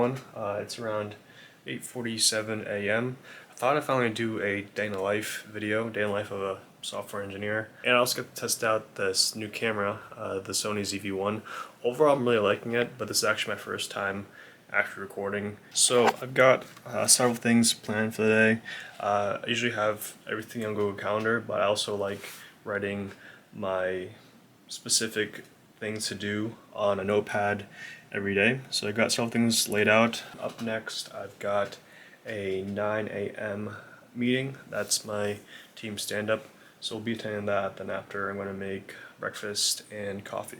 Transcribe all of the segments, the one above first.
everyone. It's around 8:47 a.m. I thought I'd finally do a day in the life video, day in the life of a software engineer. And I also got to test out this new camera, the Sony ZV-1. Overall, I'm really liking it, but this is actually my first time actually recording. So I've got several things planned for the day. I usually have everything on Google Calendar, but I also like writing my specific things to do on a notepad every day. So I've got several things laid out. Up next, I've got a 9 a.m. meeting. That's my team stand-up. So we'll be attending that. Then after, I'm going to make breakfast and coffee.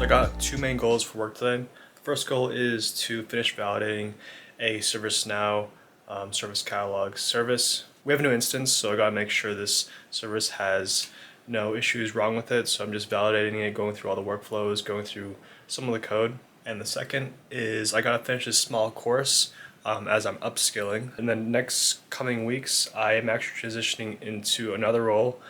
I got two main goals for work today. The first goal is to finish validating a ServiceNow service catalog service. We have a new instance, so I gotta make sure this service has no issues wrong with it. So I'm just validating it, going through all the workflows, going through some of the code. And the second is I gotta finish this small course as I'm upskilling. And then next coming weeks, I am actually transitioning into another role,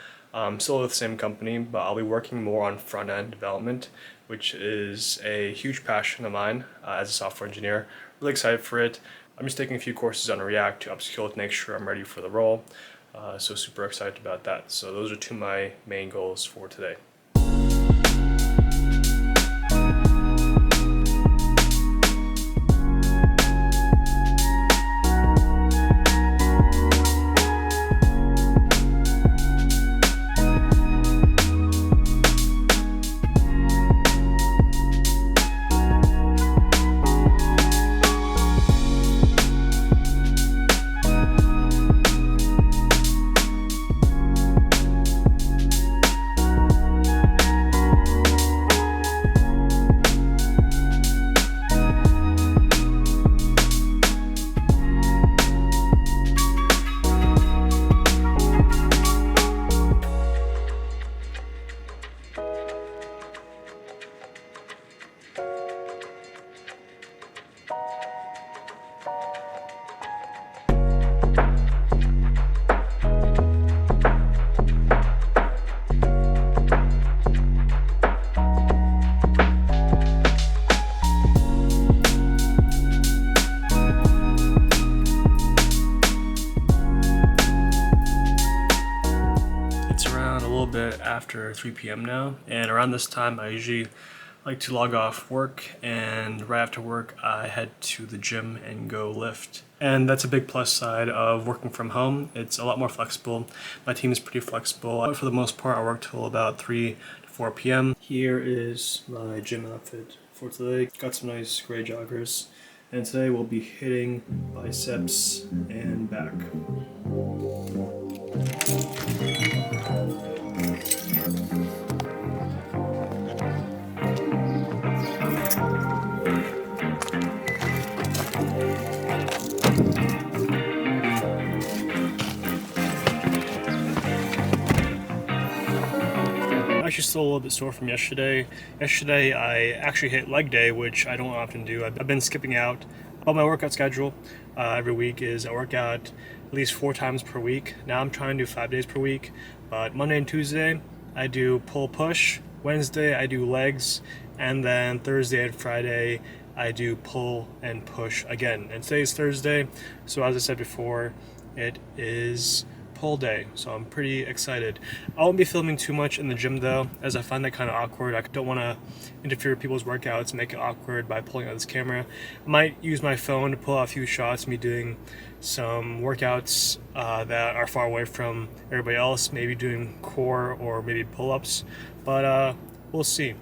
still with the same company, but I'll be working more on front-end development, which is a huge passion of mine as a software engineer. Really excited for it. I'm just taking a few courses on React to upskill to make sure I'm ready for the role. So super excited about that. So those are two of my main goals for today. Bit after 3 p.m. now, and around this time I usually like to log off work, and right after work I head to the gym and go lift. And that's a big plus side of working from home. It's a lot more flexible. My team is pretty flexible, but for the most part I work till about 3 to 4 p.m. Here is my gym outfit for today. Got some nice gray joggers, and today we'll be hitting biceps and back. Actually still a little bit sore from yesterday. Yesterday I actually hit leg day, which I don't often do. I've been skipping out. Well, my workout schedule every week is I work out at least 4 times per week. Now I'm trying to do 5 days per week, but Monday and Tuesday I do pull push, Wednesday I do legs, and then Thursday and Friday I do pull and push again. And today's Thursday, so as I said before, it is pull day, so I'm pretty excited. I won't be filming too much in the gym though, as I find that kind of awkward. I don't want to interfere with people's workouts, make it awkward by pulling out this camera. I might use my phone to pull out a few shots, me doing some workouts that are far away from everybody else, maybe doing core or maybe pull-ups, but we'll see.